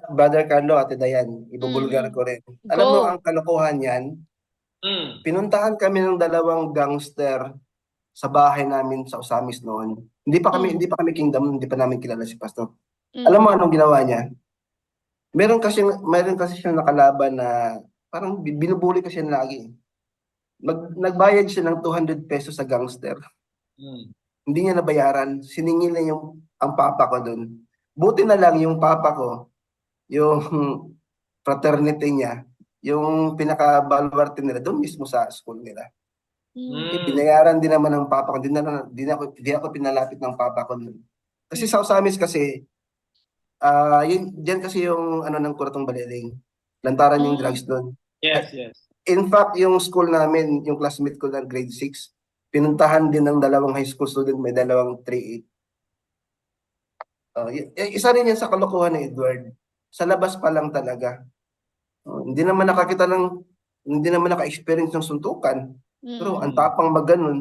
Brother Carlo, Ate Dayan, ibubulgar Mm. ko rin. Alam mo ang Go. kalokohan niyan, Mm. pinuntahan kami ng dalawang gangster sa bahay namin sa Osamis noon. Mm. Hindi pa kami kingdom, hindi pa namin kilala si Pastor. Alam mo Mm. anong ginawa niya? Meron kasi siyang nakalaban na parang binubuli kasi siya lagi. Nagbayad siya ng 200 pesos sa gangster. Mm. Hindi niya nabayaran. Siningil niya ang papa ko doon. Buti na lang yung papa ko, yung fraternity niya, yung pinaka-baluarte nila doon mismo sa school nila. Mm. Mm. Binayaran din naman ng papa ko. Di ako pinalapit ng papa ko nun. Kasi Mm. sa Osamis kasi, diyan kasi yung ano ng Kuratong Baliling. Lantaran yung Mm. drugs doon. Yes, yes. In fact, yung school namin, yung classmate ko ng grade 6, pinuntahan din ng dalawang high school student, may dalawang 3-8. Isa rin yan sa kalokohan ni Edward. Sa labas pa lang talaga. Hindi naman nakakita ng, hindi naman naka-experience ng suntukan. Pero ang Mm. Mm. tapang mag ganun.